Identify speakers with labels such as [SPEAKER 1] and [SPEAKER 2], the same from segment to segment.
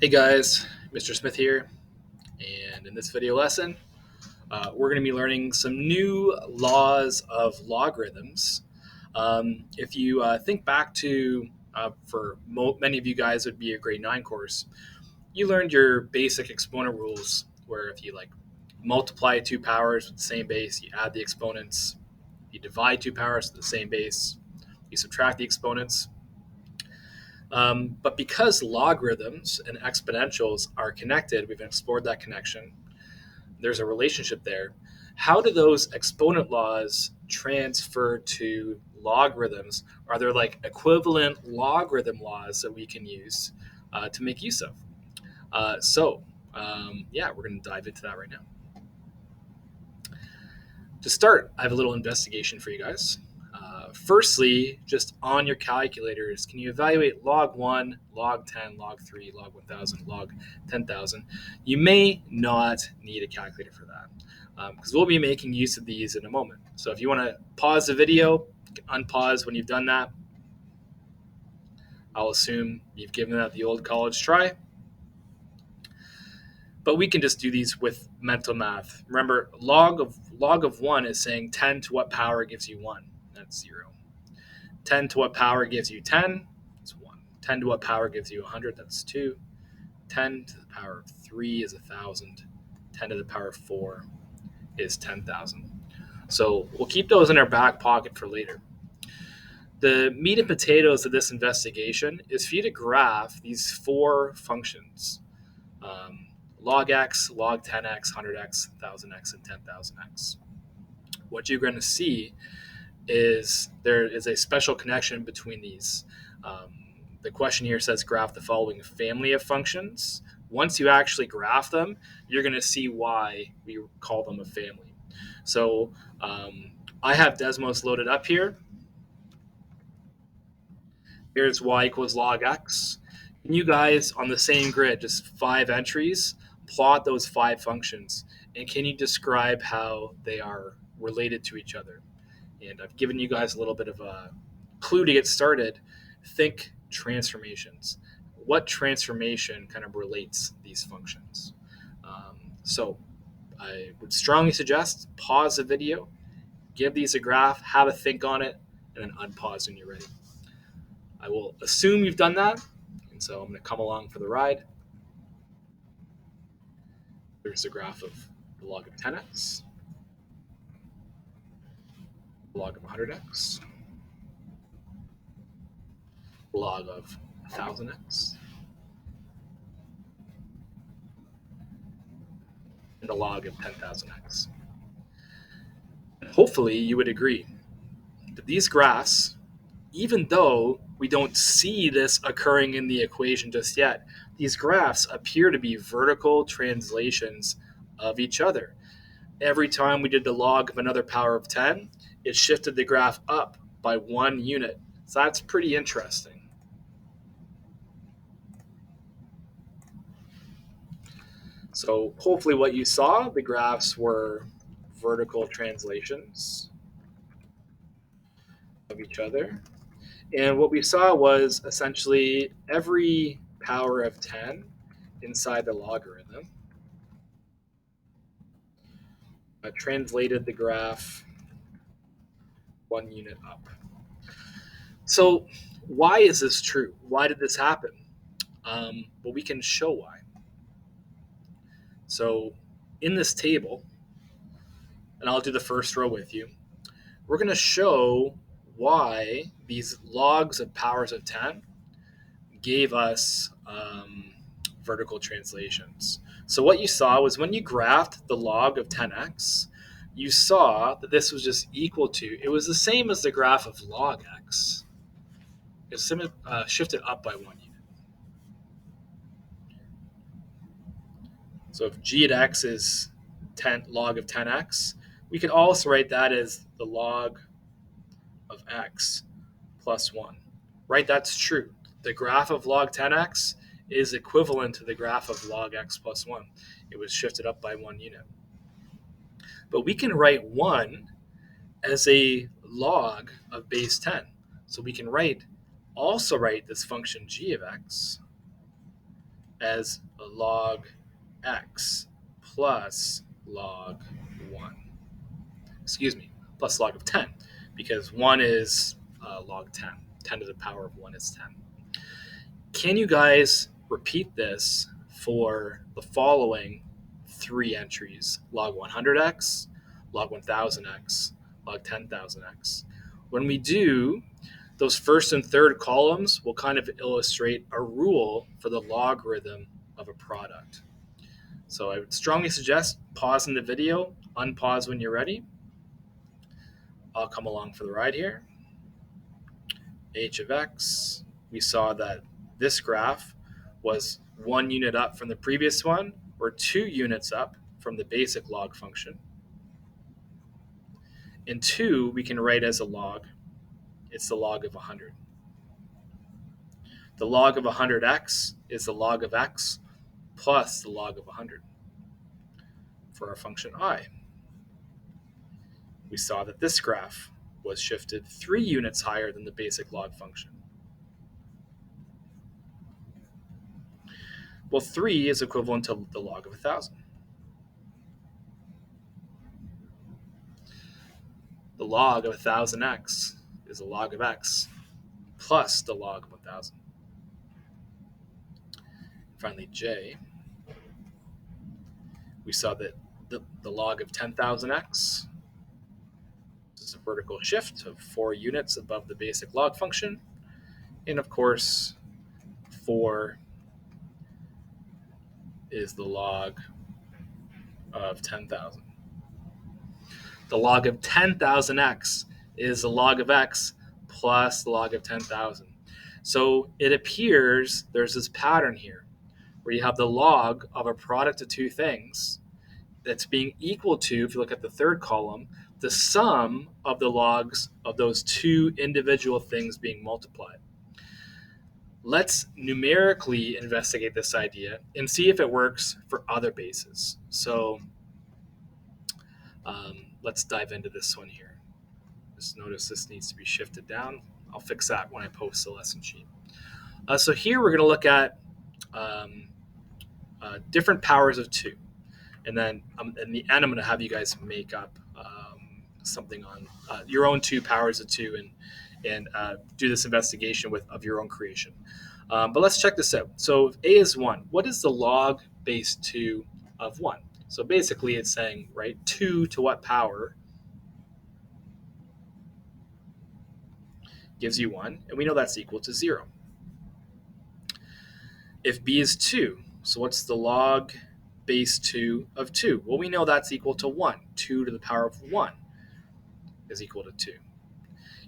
[SPEAKER 1] Hey guys, Mr. Smith here, and in this video lesson, we're going to be learning some new laws of logarithms. If you think back to, many of you guys, would be a grade 9 course, you learned your basic exponent rules, where if you multiply two powers with the same base, you add the exponents, you divide two powers with the same base, you subtract the exponents. But because logarithms and exponentials are connected, we've explored that connection. There's a relationship there. How do those exponent laws transfer to logarithms? Are there equivalent logarithm laws that we can use to make use of? We're going to dive into that right now. To start, I have a little investigation for you guys. Firstly, just on your calculators, can you evaluate log 1, log 10, log 3, log 1,000, log 10,000? You may not need a calculator for that because we'll be making use of these in a moment. So if you want to pause the video, unpause when you've done that. I'll assume you've given that the old college try. But we can just do these with mental math. Remember, log of 1 is saying 10 to what power gives you 1? That's 0. 10 to what power gives you 10? That's 1. 10 to what power gives you 100? That's 2. 10 to the power of 3 is 1,000. 10 to the power of 4 is 10,000. So we'll keep those in our back pocket for later. The meat and potatoes of this investigation is for you to graph these four functions. Log x, log 10x, 100x, 1000x, and 10,000x. What you're going to see is there is a special connection between these. The question here says graph the following family of functions. Once you actually graph them, you're going to see why we call them a family. So I have Desmos loaded up here. Here's y equals log x. And you guys on the same grid, just 5 entries, plot those 5 functions. And can you describe how they are related to each other? And I've given you guys a little bit of a clue to get started. Think transformations. What transformation kind of relates these functions? So I would strongly suggest pause the video, give these a graph, have a think on it, and then unpause when you're ready. I will assume you've done that, and so I'm going to come along for the ride. There's the graph of the log of 10x, the log of 100x, the log of 1000x, and the log of 10,000x. Hopefully you would agree that these graphs, even though we don't see this occurring in the equation just yet, these graphs appear to be vertical translations of each other. Every time we did the log of another power of 10, it shifted the graph up by 1 unit. So that's pretty interesting. So hopefully what you saw, the graphs were vertical translations of each other. And what we saw was essentially every power of 10 inside the logarithm translated the graph 1 unit up. So why is this true? Why did this happen? Well, we can show why. So in this table, and I'll do the first row with you, we're going to show why these logs of powers of 10 gave us vertical translations. So what you saw was when you graphed the log of 10x, you saw that this was just equal to, it was the same as the graph of log x. It's shifted up by 1 unit. So if g at x is log of 10x, we can also write that as the log of x plus 1. Right, that's true. The graph of log 10x is equivalent to the graph of log x plus 1. It was shifted up by 1 unit. But we can write 1 as a log of base 10. So we can also write this function g of x as a log x plus log 1. Excuse me, plus log of 10, because 1 is log 10. 10 to the power of 1 is 10. Can you guys repeat this for the following 3 entries? Log 100x, log 1000x, log 10,000x. When we do, those first and third columns will kind of illustrate a rule for the logarithm of a product. So I would strongly suggest pausing the video, unpause when you're ready. I'll come along for the ride here. H of x, we saw that this graph was 1 unit up from the previous one, or 2 units up from the basic log function. And 2 we can write as a log. It's the log of 100. The log of 100x is the log of x plus the log of 100 for our function I. We saw that this graph was shifted 3 units higher than the basic log function. Well, 3 is equivalent to the log of 1,000. The log of 1,000x is the log of x plus the log of 1,000. Finally, j, we saw that the log of 10,000x is a vertical shift of 4 units above the basic log function. And of course, 4 is the log of 10,000. The log of 10,000x is the log of x plus the log of 10,000. So it appears there's this pattern here where you have the log of a product of 2 things that's being equal to, if you look at the third column, the sum of the logs of those 2 individual things being multiplied. Let's numerically investigate this idea and see if it works for other bases. So let's dive into this one here. Just notice this needs to be shifted down. I'll fix that when I post the lesson sheet. So here we're going to look at different powers of 2. And then in the end, I'm going to have you guys make up something on your own 2 powers of 2 and do this investigation of your own creation. But let's check this out. So if a is 1, what is the log base 2 of 1? So basically it's saying, right, 2 to what power gives you 1, and we know that's equal to 0. If b is 2, so what's the log base 2 of 2? Well, we know that's equal to 1. 2 to the power of 1 is equal to 2.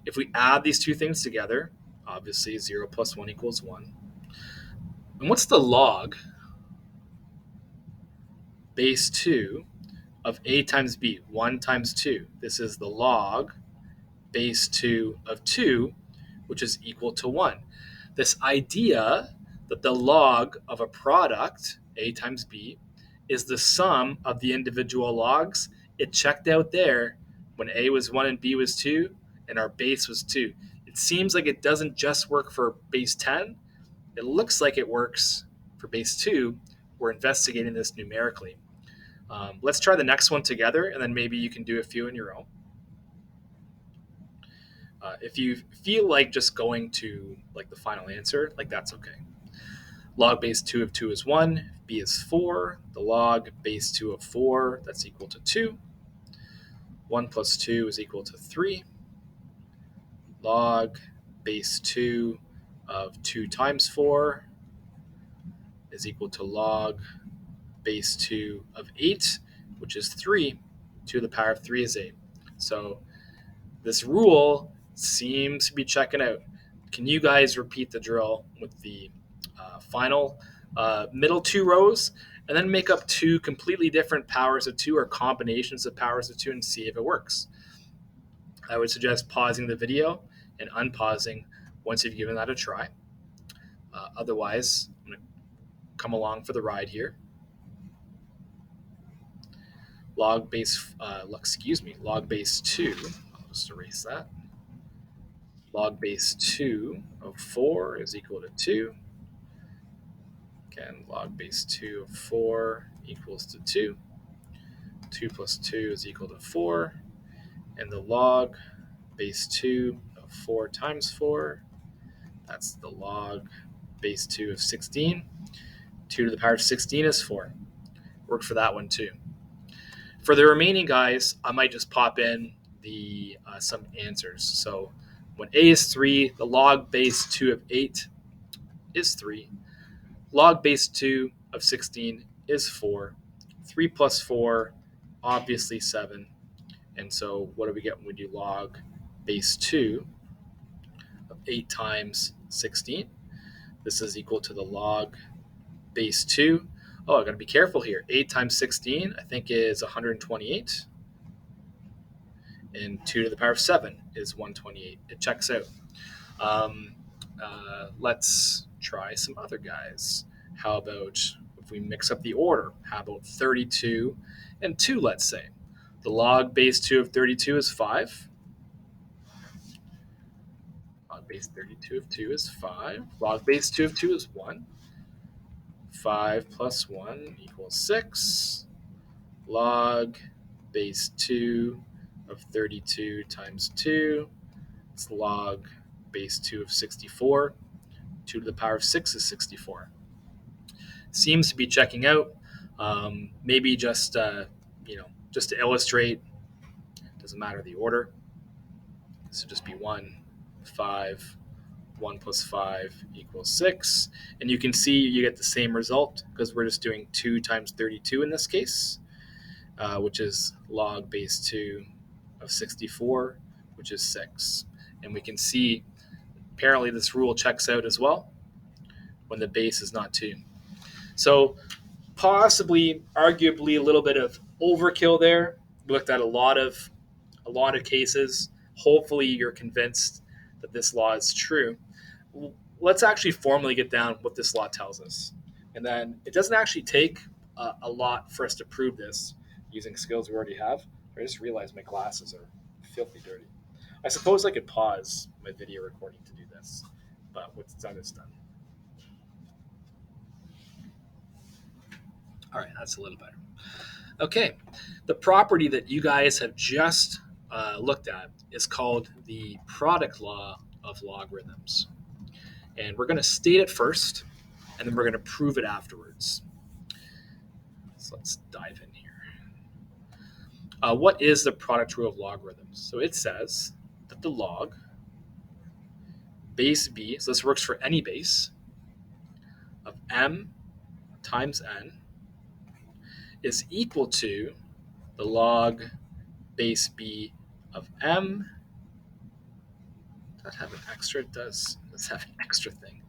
[SPEAKER 1] If we add these 2 things together, obviously 0 plus 1 equals 1. And what's the log base 2 of a times b? 1 times 2. This is the log base 2 of 2, which is equal to 1. This idea that the log of a product, a times b, is the sum of the individual logs, it checked out there when a was 1 and b was 2, and our base was 2. It seems like it doesn't just work for base 10. It looks like it works for base 2. We're investigating this numerically. Let's try the next one together, and then maybe you can do a few on your own. If you feel like just going to like the final answer, like that's okay. Log base 2 of 2 is 1. B is 4. The log base 2 of 4, that's equal to 2. 1 plus 2 is equal to 3. Log base 2 of 2 times 4 is equal to log base 2 of 8, which is 3. 2 to the power of 3 is 8. So this rule seems to be checking out. Can you guys repeat the drill with the final middle 2 rows, and then make up 2 completely different powers of 2 or combinations of powers of 2 and see if it works? I would suggest pausing the video and unpausing once you've given that a try. Otherwise, I'm going to come along for the ride here. Log base 2, I'll just erase that. Log base 2 of 4 is equal to 2. Again, log base 2 of 4 equals to 2. 2 plus 2 is equal to 4. And the log base 2 of 4 times 4, that's the log base 2 of 16. 2 to the power of 16 is 4. Worked for that one too. For the remaining guys, I might just pop in the some answers. So when a is 3, the log base 2 of 8 is 3. Log base 2 of 16 is 4. 3 plus 4, obviously 7. And so what do we get when we do log base 2 of 8 times 16? This is equal to the log base 2. Oh, I got to be careful here. 8 times 16, I think, is 128. And 2 to the power of 7 is 128. It checks out. Let's try some other guys. How about if we mix up the order? How about 32 and 2, let's say? The log base 2 of 32 is 5. Log base 32 of 2 is 5. Log base 2 of 2 is 1. 5 plus 1 equals 6. Log base 2 of 32 times 2. It's log base 2 of 64. 2 to the power of 6 is 64. Seems to be checking out. Maybe just just to illustrate, doesn't matter the order. This would just be 1, 5, 1 plus 5 equals 6. And you can see you get the same result because we're just doing 2 times 32 in this case, which is log base 2 of 64, which is 6. And we can see apparently this rule checks out as well when the base is not 2. So possibly, arguably, a little bit of overkill there. We looked at a lot of cases. Hopefully you're convinced that this law is true. Let's actually formally get down what this law tells us. And then it doesn't actually take a lot for us to prove this using skills we already have. I just realized my glasses are filthy dirty. I suppose I could pause my video recording to do this, but what's done is done. All right, that's a little better. Okay, the property that you guys have just looked at is called the product law of logarithms. And we're going to state it first, and then we're going to prove it afterwards. So let's dive in here. What is the product rule of logarithms? So it says that the log base b, so this works for any base, of m times n is equal to the log base b of m. Does that have an extra? It does. Let's have an extra thing.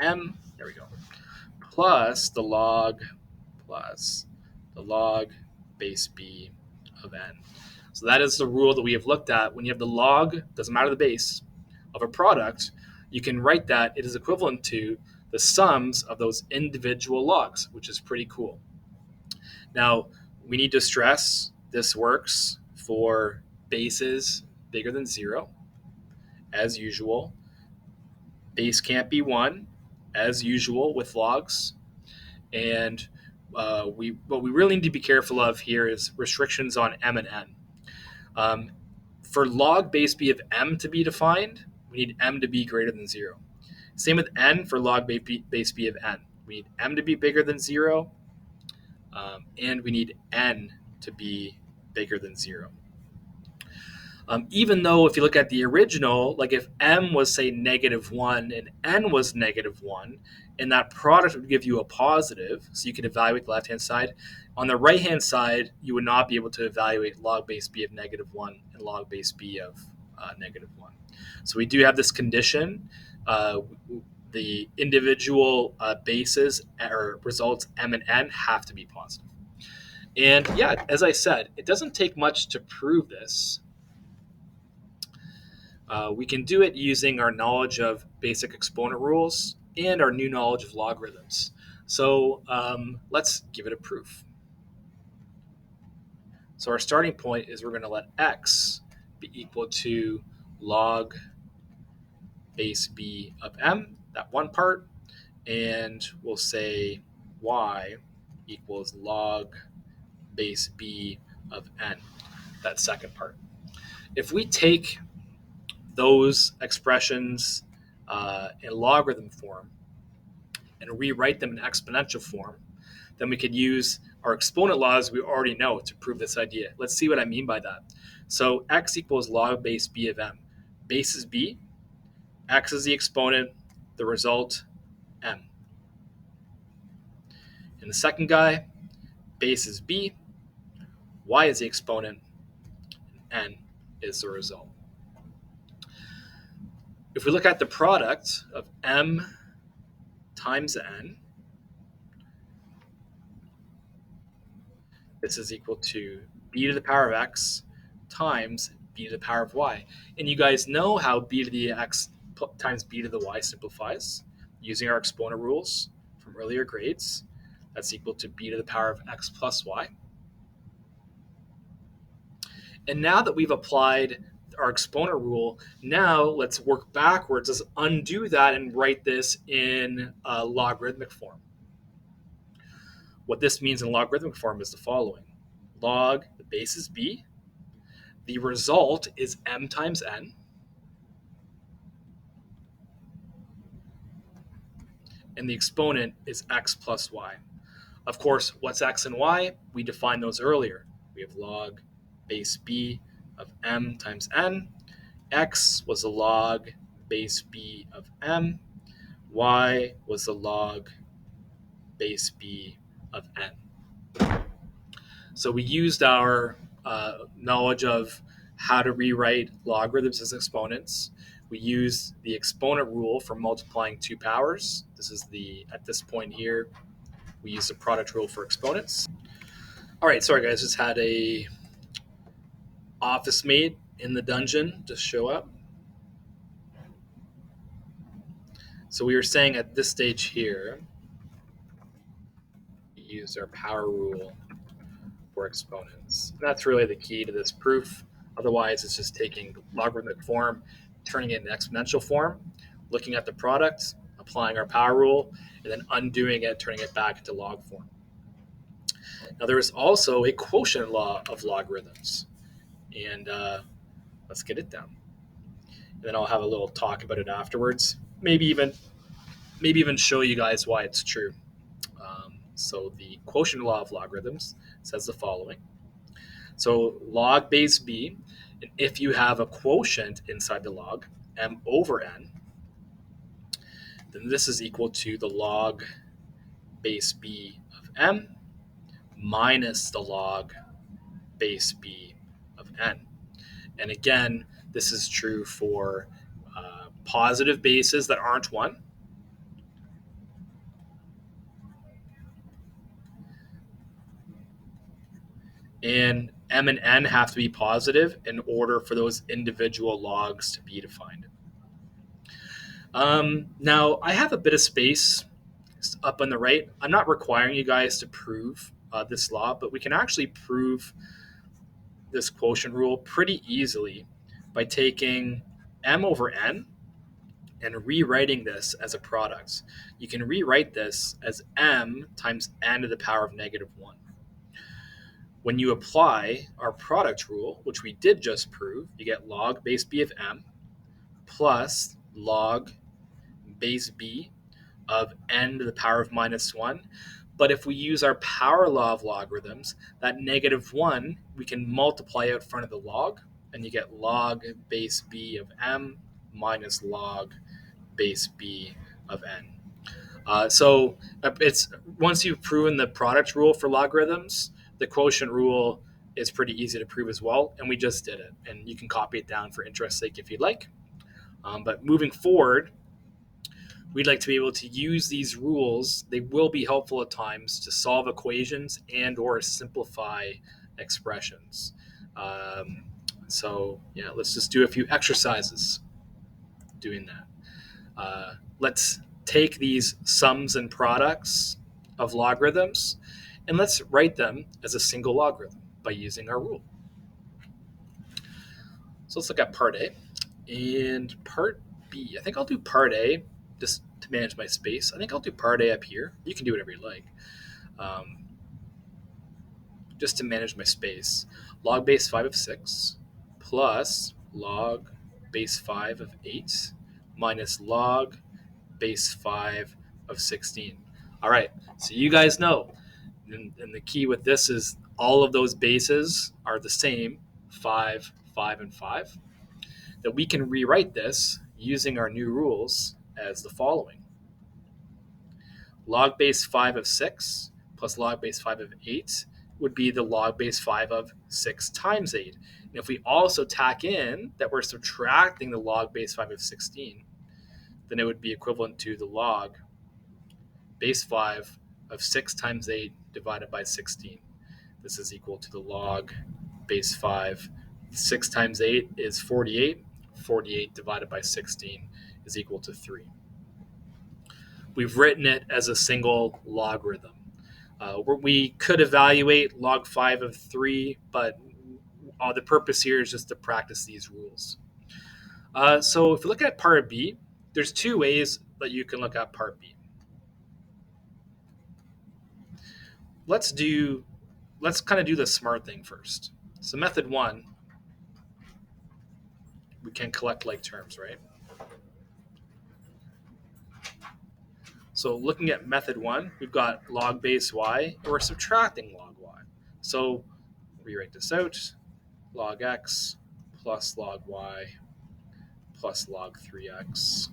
[SPEAKER 1] M, there we go, plus the log base b of n. So that is the rule that we have looked at. When you have the log, doesn't matter the base, of a product, you can write that it is equivalent to the sums of those individual logs, which is pretty cool. Now, we need to stress this works for bases bigger than 0, as usual. Base can't be 1, as usual with logs. And what we really need to be careful of here is restrictions on m and n. For log base b of m to be defined, we need m to be greater than 0. Same with n for log base b of n. We need m to be bigger than 0, and we need n to be bigger than 0. Even though if you look at the original, like if m was, say, -1 and n was -1, and that product would give you a positive, so you could evaluate the left-hand side. On the right-hand side, you would not be able to evaluate log base b of -1 and log base b of -1. So we do have this condition. The individual bases or results m and n have to be positive. And yeah, as I said, it doesn't take much to prove this. We can do it using our knowledge of basic exponent rules and our new knowledge of logarithms. So let's give it a proof. So our starting point is we're going to let x be equal to log base b of m, that one part, and we'll say y equals log base b of n, that second part. If we take those expressions in logarithm form and rewrite them in exponential form, then we could use our exponent laws we already know to prove this idea. Let's see what I mean by that. So x equals log base b of m. Base is b, x is the exponent, the result m. And the second guy, base is b, y is the exponent, n is the result. If we look at the product of m times n, this is equal to b to the power of x times b to the power of y. And you guys know how b to the x times b to the y simplifies using our exponent rules from earlier grades. That's equal to b to the power of x plus y. And now that we've applied our exponent rule, now let's work backwards. Let's undo that and write this in a logarithmic form. What this means in logarithmic form is the following. Log, the base is b, the result is m times n, and the exponent is x plus y. Of course, what's x and y? We defined those earlier. We have log base b of m times n. X was the log base b of m. Y was the log base b of n. So we used our knowledge of how to rewrite logarithms as exponents. We used the exponent rule for multiplying two powers. This is at this point here, we use the product rule for exponents. All right, sorry guys, just had a office mate in the dungeon just show up. So we were saying at this stage here, we use our power rule for exponents. And that's really the key to this proof. Otherwise, it's just taking logarithmic form, turning it into exponential form, looking at the product, applying our power rule, and then undoing it, turning it back into log form. Now, there is also a quotient law of logarithms. And let's get it down. And then I'll have a little talk about it afterwards. Maybe even show you guys why it's true. So the quotient law of logarithms says the following. So log base b, and if you have a quotient inside the log, m over n, then this is equal to the log base b of m minus the log base b of n. And again, this is true for positive bases that aren't 1. And m and n have to be positive in order for those individual logs to be defined. Now, I have a bit of space up on the right. I'm not requiring you guys to prove this law, but we can actually prove this quotient rule pretty easily by taking m over n and rewriting this as a product. You can rewrite this as m times n to the power of negative 1. When you apply our product rule, which we did just prove, you get log base b of m plus log base b of n to the power of minus 1. But if we use our power law of logarithms, that negative 1, we can multiply out front of the log, and you get log base b of m minus log base b of n. So it's once you've proven the product rule for logarithms, the quotient rule is pretty easy to prove as well, and we just did it. And you can copy it down for interest's sake if you'd like. But moving forward, we'd like to be able to use these rules. They will be helpful at times to solve equations and or simplify expressions. So yeah, let's just do a few exercises doing that. Let's take these sums and products of logarithms and let's write them as a single logarithm by using our rule. So let's look at part A and part B. I think I'll do part A just to manage my space, I think I'll do part A up here. You can do whatever you like. Just to manage my space, log base 5 of 6 plus log base 5 of 8 minus log base 5 of 16. All right, so you guys know, and the key with this is all of those bases are the same, 5, 5, and 5, that we can rewrite this using our new rules as the following. Log base 5 of 6 plus log base 5 of 8 would be the log base 5 of 6 times 8. And if we also tack in that we're subtracting the log base 5 of 16, then it would be equivalent to the log base 5 of 6 times 8 divided by 16. This is equal to the log base 5. 6 times 8 is 48. 48 divided by 16 is equal to 3. We've written it as a single logarithm. We could evaluate log 5 of 3, but the purpose here is just to practice these rules. So if you look at part B, there's two ways that you can look at part B. Let's kind of do the smart thing first. So method 1, we can collect like terms, right? So looking at method 1, we've got log base y, and we're subtracting log y. So rewrite this out, log x plus log y plus log 3x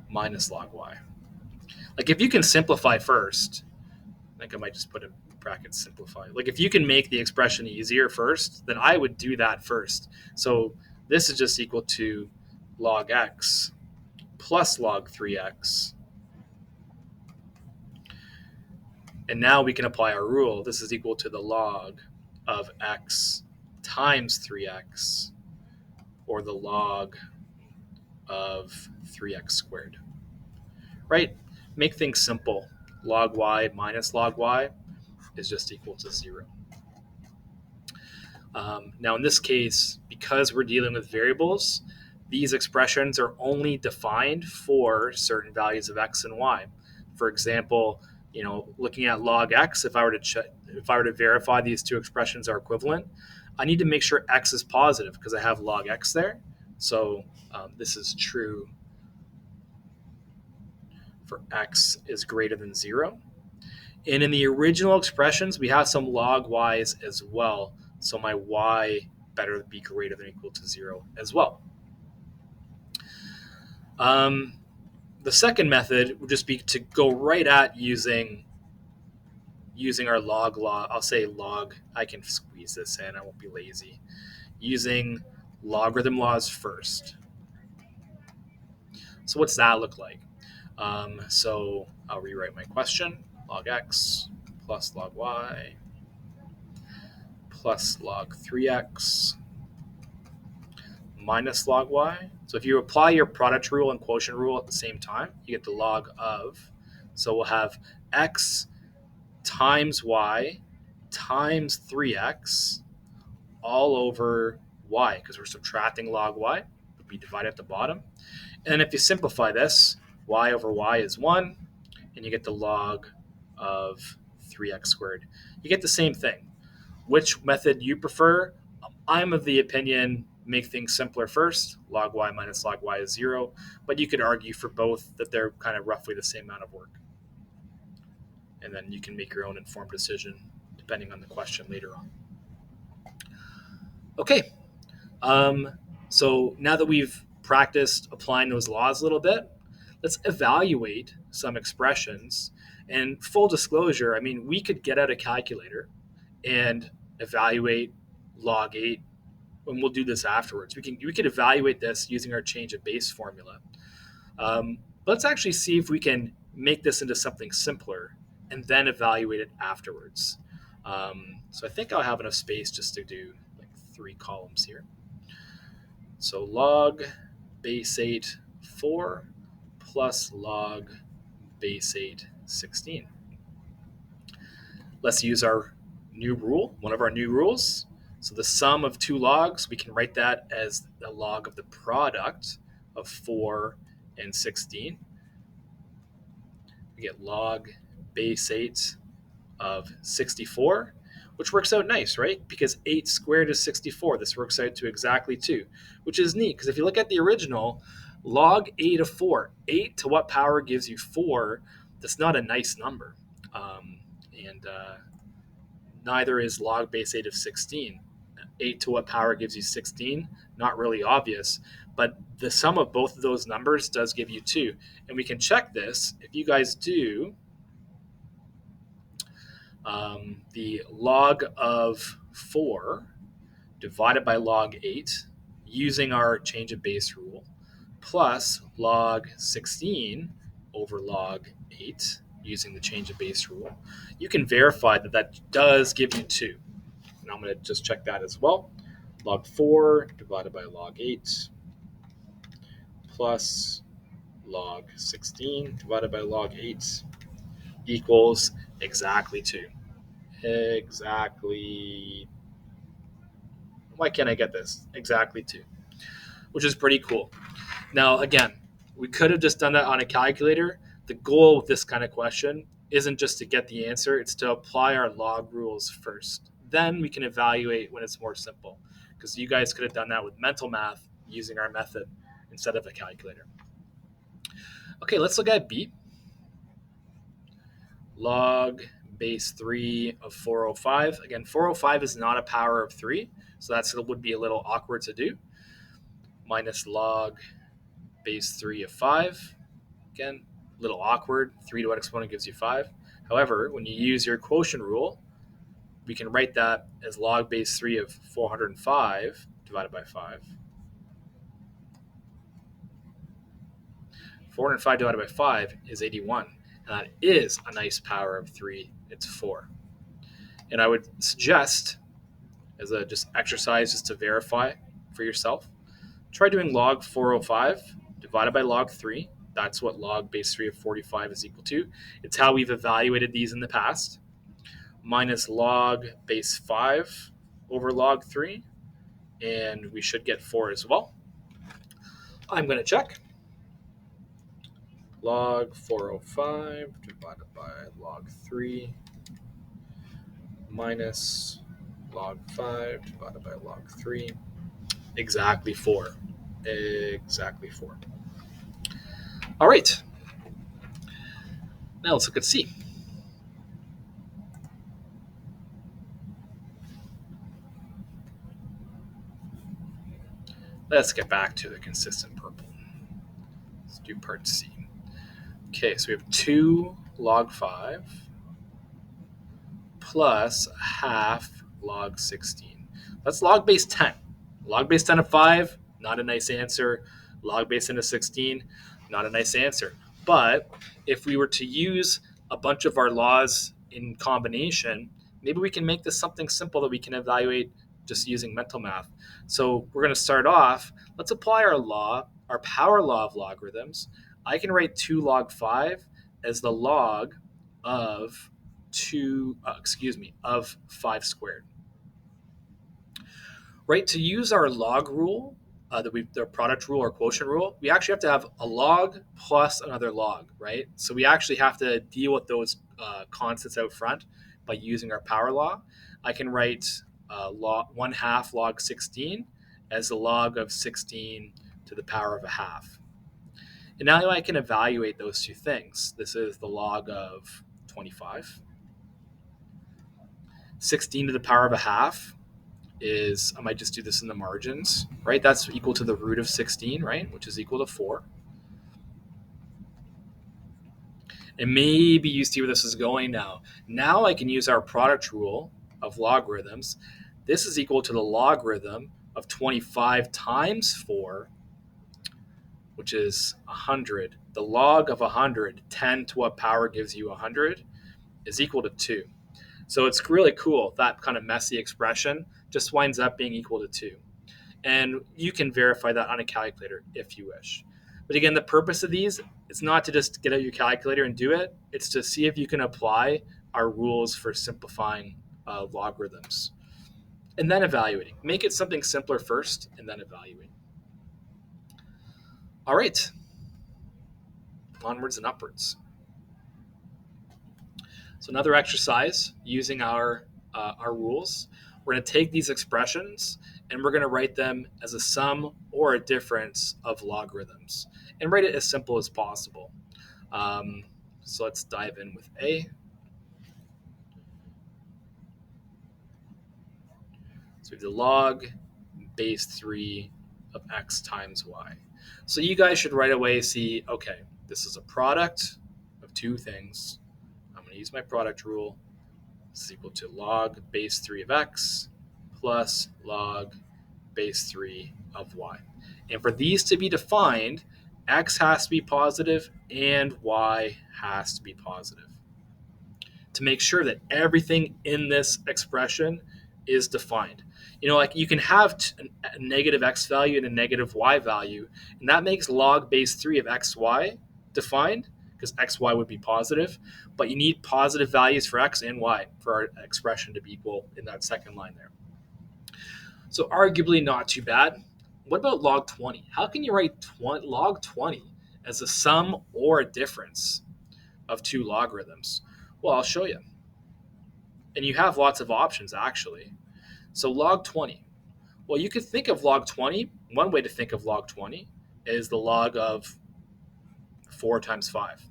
[SPEAKER 1] minus log y. Like if you can simplify first, I think I might just put in brackets simplify. Like if you can make the expression easier first, then I would do that first. So this is just equal to log x plus log 3x. And now we can apply our rule. This is equal to the log of x times 3x, or the log of 3x squared. Right? Make things simple. Log y minus log y is just equal to 0. Now in this case, because we're dealing with variables, these expressions are only defined for certain values of x and y. For example, looking at log x, if I were to verify these two expressions are equivalent, I need to make sure x is positive because I have log x there. So this is true for x is greater than 0. And in the original expressions, we have some log y's as well. So my y better be greater than or equal to 0 as well. The second method would just be to go right at using our log law. I'll say log. I can squeeze this in. I won't be lazy. Using logarithm laws first. So what's that look like? So I'll rewrite my question. Log x plus log y plus log 3x minus log y. So if you apply your product rule and quotient rule at the same time, you get the log of. So we'll have x times y times 3x all over y, because we're subtracting log y. We divide at the bottom. And if you simplify this, y over y is 1, and you get the log of 3x squared. You get the same thing. Which method you prefer? I'm of the opinion, make things simpler first. Log y minus log y is 0, but you could argue for both that they're kind of roughly the same amount of work. And then you can make your own informed decision depending on the question later on. Okay, so now that we've practiced applying those laws a little bit, let's evaluate some expressions. And full disclosure, we could get out a calculator and evaluate log 8, and we'll do this afterwards. We could evaluate this using our change of base formula. Let's actually see if we can make this into something simpler and then evaluate it afterwards. So I think I'll have enough space just to do like 3 columns here. So log base 8 4 plus log base 8 16. Let's use our new rule, one of our new rules. So the sum of 2 logs, we can write that as the log of the product of 4 and 16. We get log base 8 of 64, which works out nice, right? Because 8 squared is 64. This works out to exactly 2, which is neat because if you look at the original, log 8 of 4, 8 to what power gives you 4? That's not a nice number. And neither is log base 8 of 16. 8 to what power gives you 16? Not really obvious, but the sum of both of those numbers does give you 2. And we can check this. If you guys do the log of 4 divided by log 8 using our change of base rule plus log 16 over log 8 using the change of base rule, you can verify that that does give you 2. And I'm going to just check that as well. Log 4 divided by log 8 plus log 16 divided by log 8 equals exactly 2. Exactly. Why can't I get this? Exactly 2, which is pretty cool. Now, again, we could have just done that on a calculator. The goal with this kind of question isn't just to get the answer, it's to apply our log rules first. Then we can evaluate when it's more simple, because you guys could have done that with mental math using our method instead of a calculator. Okay, let's look at B. Log base 3 of 405. Again, 405 is not a power of 3, so that would be a little awkward to do. Minus log base 3 of 5. Again, a little awkward. 3 to what exponent gives you 5. However, when you use your quotient rule, we can write that as log base 3 of 405 divided by 5. 405 divided by 5 is 81. And that is a nice power of 3. It's 4. And I would suggest, as a just exercise just to verify for yourself, try doing log 405 divided by log 3. That's what log base 3 of 45 is equal to. It's how we've evaluated these in the past. Minus log base 5 over log 3. And we should get 4 as well. I'm going to check. Log 405 divided by log 3 minus log 5 divided by log 3. Exactly 4. Exactly 4. All right. Now let's look at C. Let's get back to the consistent purple. Let's do part C. Okay, so we have 2 log 5 plus half log 16. That's log base 10. Log base 10 of 5, not a nice answer. Log base 10 of 16, not a nice answer. But if we were to use a bunch of our laws in combination, maybe we can make this something simple that we can evaluate just using mental math. So we're going to start off. Let's apply our law, our power law of logarithms. I can write 2 log 5 as the log of of 5 squared. Right, to use our log rule, the product rule or quotient rule, we actually have to have a log plus another log, right? So we actually have to deal with those constants out front by using our power law. I can write 1/2 log 16 as the log of 16 to the power of a half. And now I can evaluate those two things. This is the log of 25. 16 to the power of a half is, I might just do this in the margins, right? That's equal to the root of 16, right? Which is equal to 4. And maybe you see where this is going now. Now I can use our product rule of logarithms. This is equal to the logarithm of 25 times 4, which is 100. The log of 100, 10 to what power gives you 100, is equal to 2. So it's really cool. That kind of messy expression just winds up being equal to 2. And you can verify that on a calculator if you wish. But again, the purpose of these is not to just get out your calculator and do it. It's to see if you can apply our rules for simplifying logarithms. And then evaluating. Make it something simpler first and then evaluate. All right. onwards and upwards. So another exercise using our rules, we're going to take these expressions and we're going to write them as a sum or a difference of logarithms and write it as simple as possible. So let's dive in with A. So we have the log base 3 of x times y. So you guys should right away see, okay, this is a product of two things. I'm going to use my product rule. This is equal to log base 3 of x plus log base 3 of y. And for these to be defined, x has to be positive and y has to be positive to make sure that everything in this expression is defined. Like you can have a negative x value and a negative y value, and that makes log base 3 of xy defined because xy would be positive, but you need positive values for x and y for our expression to be equal in that second line there. So arguably not too bad. What about log 20? How can you write log 20 as a sum or a difference of two logarithms? Well, I'll show you. And you have lots of options, actually. So log 20. Well, you could think of log 20. One way to think of log 20 is the log of 4 times 5.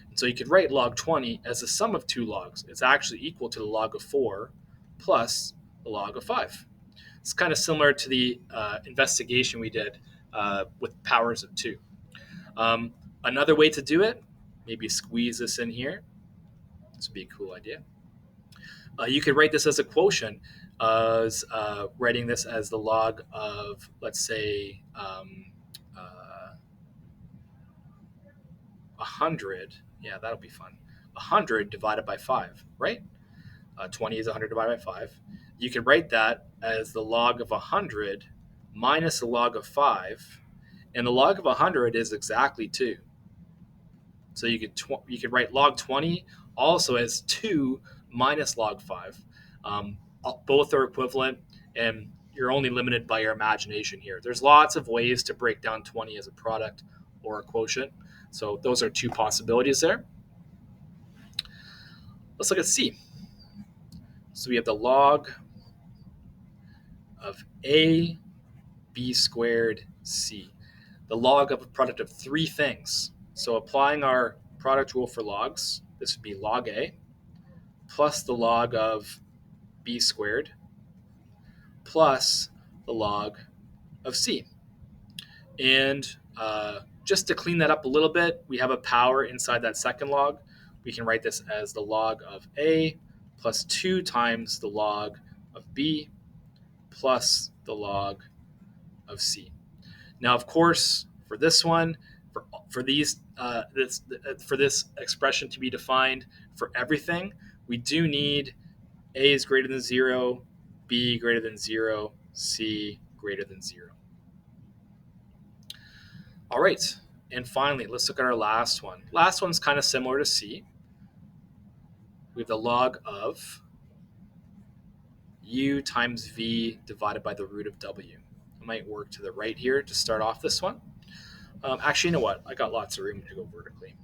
[SPEAKER 1] And so you could write log 20 as the sum of two logs. It's actually equal to the log of 4 plus the log of 5. It's kind of similar to the investigation we did with powers of 2. Another way to do it, maybe squeeze this in here. This would be a cool idea. You could write this as a quotient, as writing this as the log of, let's say, 100. Yeah, that'll be fun. 100 divided by 5, right? 20 is 100 divided by 5. You could write that as the log of 100 minus the log of 5, and the log of 100 is exactly 2. So you could write log 20 also as 2 minus log 5. Both are equivalent, and you're only limited by your imagination here. There's lots of ways to break down 20 as a product or a quotient. So those are two possibilities there. Let's look at C. So we have the log of A, B squared, C. The log of a product of three things. So applying our product rule for logs, this would be log A plus the log of B squared plus the log of C. And just to clean that up a little bit, we have a power inside that second log. We can write this as the log of A plus 2 times the log of B plus the log of C. Now, of course, for this one, for this expression to be defined for everything, we do need A is greater than 0, B greater than 0, C greater than 0. All right, and finally, let's look at our last one. Last one's kind of similar to C. We have the log of U times V divided by the root of W. I might work to the right here to start off this one. Actually, you know what? I got lots of room to go vertically.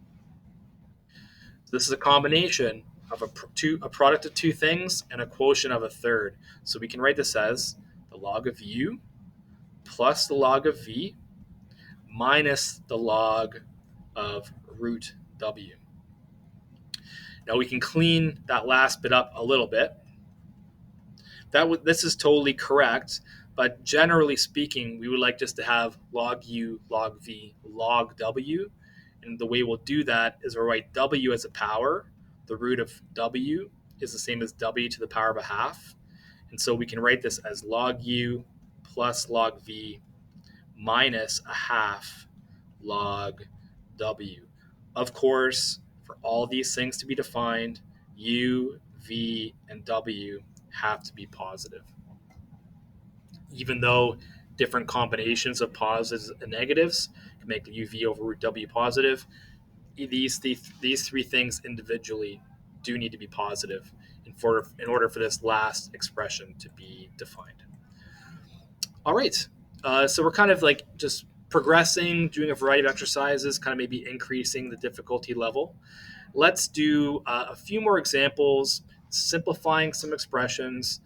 [SPEAKER 1] So this is a combination of a product of two things and a quotient of a third. So we can write this as the log of U plus the log of V minus the log of root W. Now we can clean that last bit up a little bit. This is totally correct, but generally speaking, we would like just to have log U, log V, log W. And the way we'll do that is we'll write W as a power. The root of W is the same as W to the power of a half. And so we can write this as log U plus log V minus a half log W. Of course, for all these things to be defined, U, V, and W have to be positive. Even though different combinations of positives and negatives can make UV over root W positive, these three things individually do need to be positive in order for this last expression to be defined. All right, so we're kind of like just progressing, doing a variety of exercises, kind of maybe increasing the difficulty level. Let's do a few more examples, simplifying some expressions,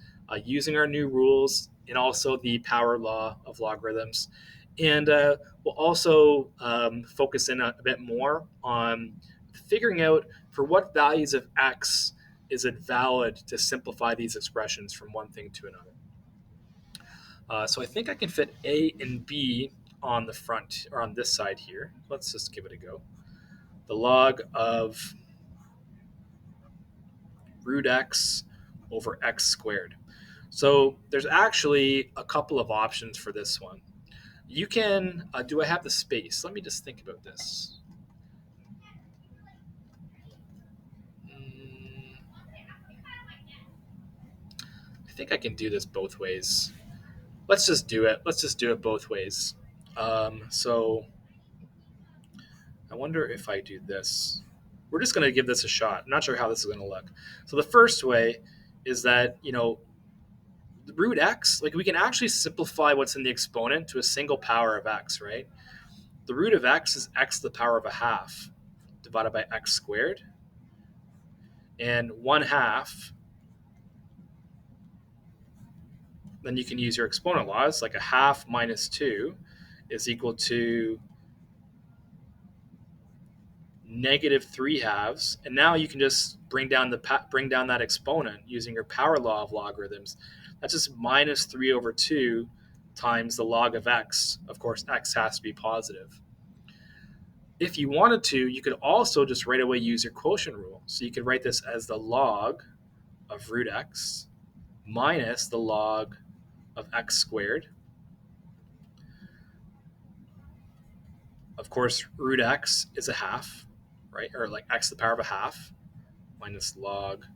[SPEAKER 1] using our new rules, and also the power law of logarithms. And we'll also focus in a bit more on figuring out for what values of x is it valid to simplify these expressions from one thing to another. So I think I can fit a and b on the front, or on this side here. Let's just give it a go. The log of root x over x squared. So there's actually a couple of options for this one. You can, do I have the space? Let me just think about this. I think I can do this both ways. Let's just do it. Let's just do it both ways. So I wonder if I do this. We're just going to give this a shot. I'm not sure how this is going to look. So the first way is that, the root x, like we can actually simplify what's in the exponent to a single power of x, right? The root of x is x to the power of a half divided by x squared. And 1/2, then you can use your exponent laws, like a half minus 2 is equal to -3/2. And now you can just bring down that exponent using your power law of logarithms. That's just -3/2 times the log of x. Of course, x has to be positive. If you wanted to, you could also just right away use your quotient rule. So you could write this as the log of root x minus the log of x squared. Of course, root x is a half, right? Or like x to the power of a half minus log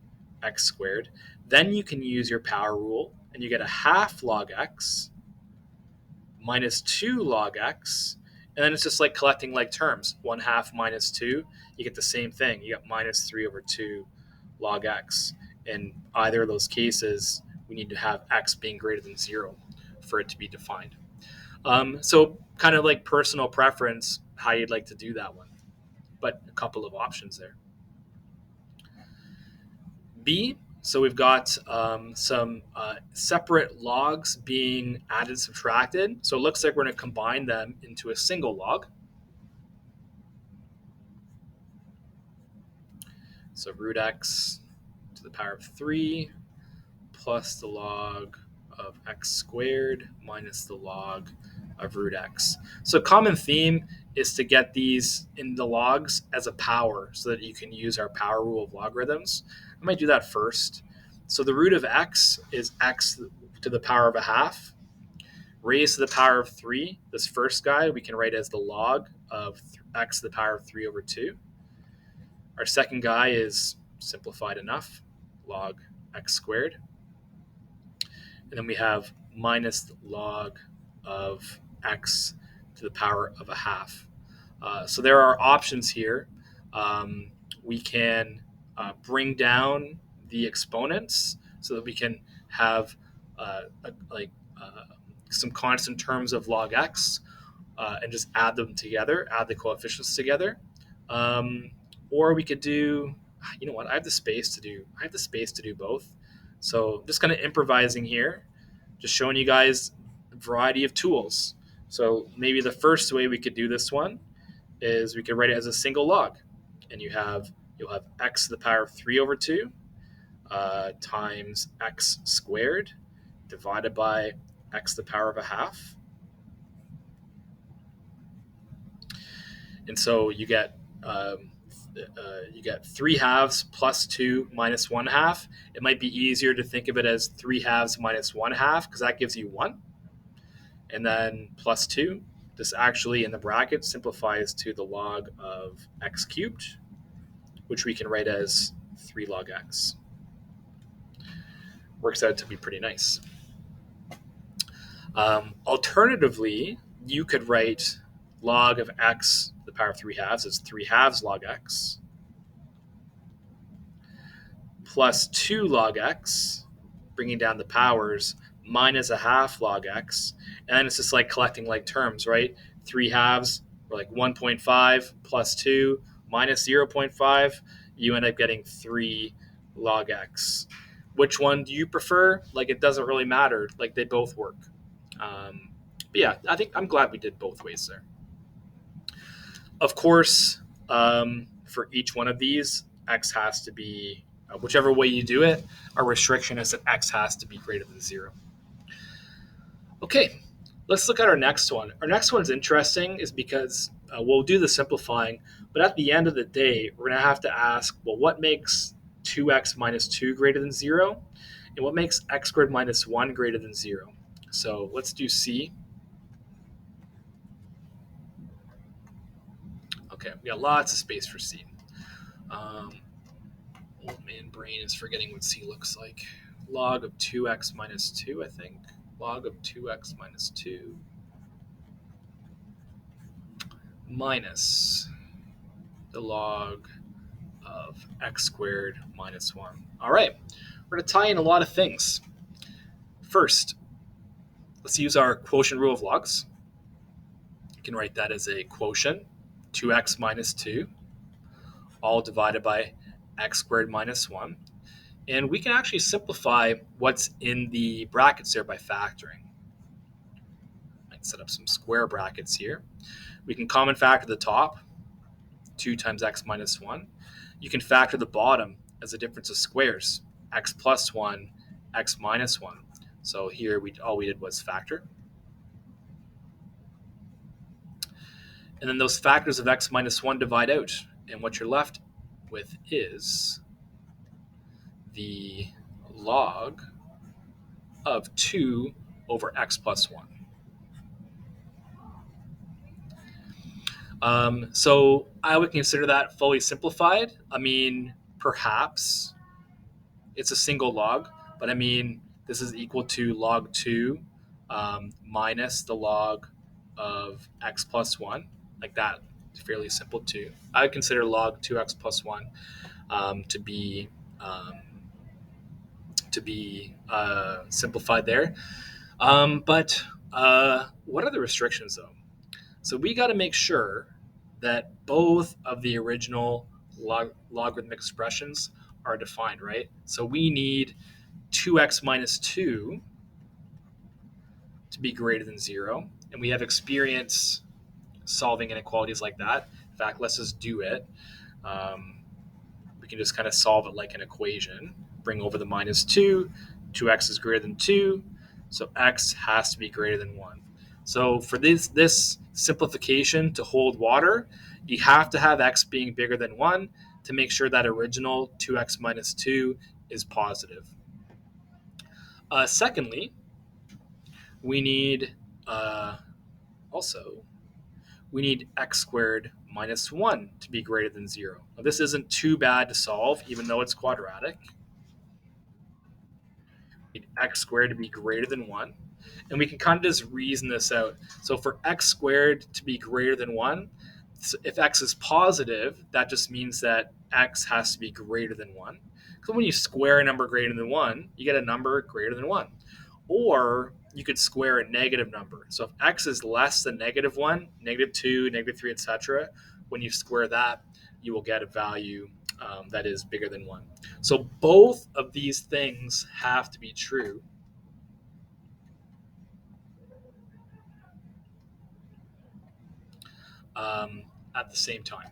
[SPEAKER 1] x squared. Then you can use your power rule, and you get a half log x minus 2 log x. And then it's just like collecting like terms. 1/2 minus 2, you get the same thing. You get -3/2 log x. In either of those cases, we need to have x being greater than 0 for it to be defined. So kind of like personal preference, how you'd like to do that one. But a couple of options there. B, so we've got some separate logs being added and subtracted. So it looks like we're going to combine them into a single log. So root x to the power of 3 plus the log of x squared minus the log of root x. So common theme is to get these in the logs as a power so that you can use our power rule of logarithms. I might do that first. So the root of x is x to the power of a half. Raised to the power of 3, this first guy we can write as the log of x to the power of 3/2. Our second guy is simplified enough, log x squared. And then we have minus log of x to the power of a half. So there are options here. We can bring down the exponents so that we can have some constant terms of log x and just add them together, add the coefficients together. Or we could do, you know what? I have the space to do both. So I'm just kind of improvising here, just showing you guys a variety of tools. So maybe the first way we could do this one is we could write it as a single log, and you'll have x to the power of 3/2 times x squared divided by x to the power of a half. And so you get 3/2 plus 2 minus 1/2. It might be easier to think of it as 3/2 minus 1/2 because that gives you 1. And then plus 2, this actually in the bracket simplifies to the log of x cubed, which we can write as 3 log x. Works out to be pretty nice. Alternatively, you could write log of x to the power of 3/2 as 3/2 log x plus 2 log x, bringing down the powers, minus a half log x. And then it's just like collecting like terms, right? 3 halves, or like 1.5 plus 2 minus 0.5, you end up getting 3 log x. Which one do you prefer? Like, it doesn't really matter. Like, they both work. But yeah, I think I'm glad we did both ways there. Of course, for each one of these, x has to be, whichever way you do it, our restriction is that x has to be greater than 0. Okay, let's look at our next one. Our next one's interesting is because we'll do the simplifying, but at the end of the day, we're going to have to ask, well, what makes 2x minus 2 greater than 0? And what makes x squared minus 1 greater than 0? So let's do C. Okay, we got lots of space for C. Old man brain is forgetting what C looks like. Log of 2x minus 2, I think. Log of 2x minus 2 minus the log of x squared minus 1. All right, we're going to tie in a lot of things. First, let's use our quotient rule of logs. You can write that as a quotient, 2x minus 2, all divided by x squared minus 1. And we can actually simplify what's in the brackets there by factoring. I can set up some square brackets here. We can common factor the top, 2 times x minus 1. You can factor the bottom as a difference of squares, x plus 1, x minus 1. So here all we did was factor. And then those factors of x minus 1 divide out. And what you're left with is the log of 2 over x plus 1. So I would consider that fully simplified. I mean, perhaps it's a single log, but I mean, this is equal to log 2 minus the log of x plus 1. Like that, fairly simple too. I would consider log 2x plus 1 to be simplified there. But what are the restrictions though? So we got to make sure that both of the original logarithmic expressions are defined, right? So we need 2x minus 2 to be greater than 0. And we have experience solving inequalities like that. In fact, let's just do it. We can just kind of solve it like an equation. Bring over the minus 2. 2x is greater than 2. So x has to be greater than 1. So for this simplification to hold water, you have to have x being bigger than 1 to make sure that original 2x minus 2 is positive. Secondly, we need we need x squared minus 1 to be greater than 0. Now, this isn't too bad to solve, even though it's quadratic. We need x squared to be greater than 1. And we can kind of just reason this out. So for x squared to be greater than 1, if x is positive, that just means that x has to be greater than 1. Because when you square a number greater than 1, you get a number greater than 1. Or you could square a negative number. So if x is less than negative 1, negative 2, negative 3, etc., when you square that, you will get a value that is bigger than 1. So both of these things have to be true. At the same time.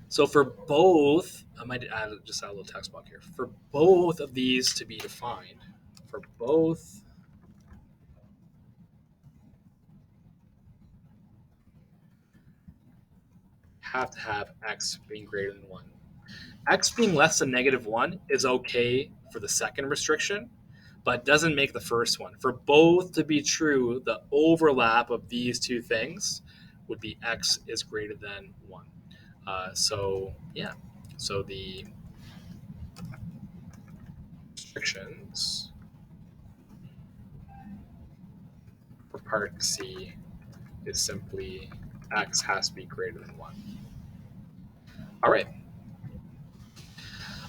[SPEAKER 1] So for both, I might just add a little text block here. For both of these to be defined, for both have to have x being greater than 1. X being less than negative 1 is okay for the second restriction, but doesn't make the first one. For both to be true, the overlap of these two things would be x is greater than 1. So the restrictions for part C is simply x has to be greater than 1. All right.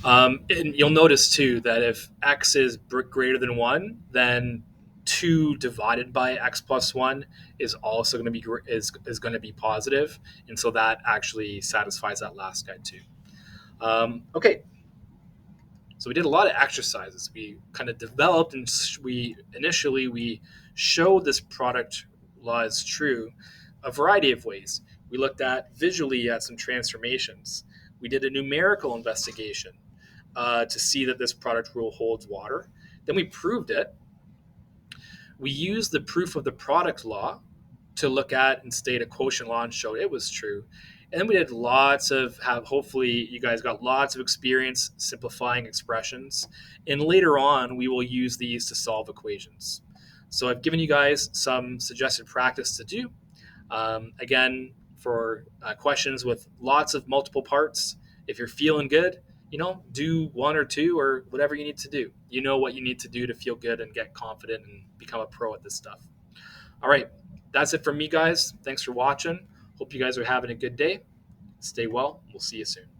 [SPEAKER 1] And you'll notice too that if x is greater than 1, then 2 divided by x plus 1 is also going to be is going to be positive, and so that actually satisfies that last guy too. Okay, so we did a lot of exercises. We kind of developed, and we showed this product law is true a variety of ways. We looked at visually at some transformations. We did a numerical investigation to see that this product rule holds water. Then we proved it. We used the proof of the product law to look at and state a quotient law and show it was true. And then we did hopefully you guys got lots of experience simplifying expressions. And later on, we will use these to solve equations. So I've given you guys some suggested practice to do. Again, for questions with lots of multiple parts, if you're feeling good, do 1 or 2 or whatever you need to do. You know what you need to do to feel good and get confident and become a pro at this stuff. All right, that's it from me, guys. Thanks for watching. Hope you guys are having a good day. Stay well. We'll see you soon.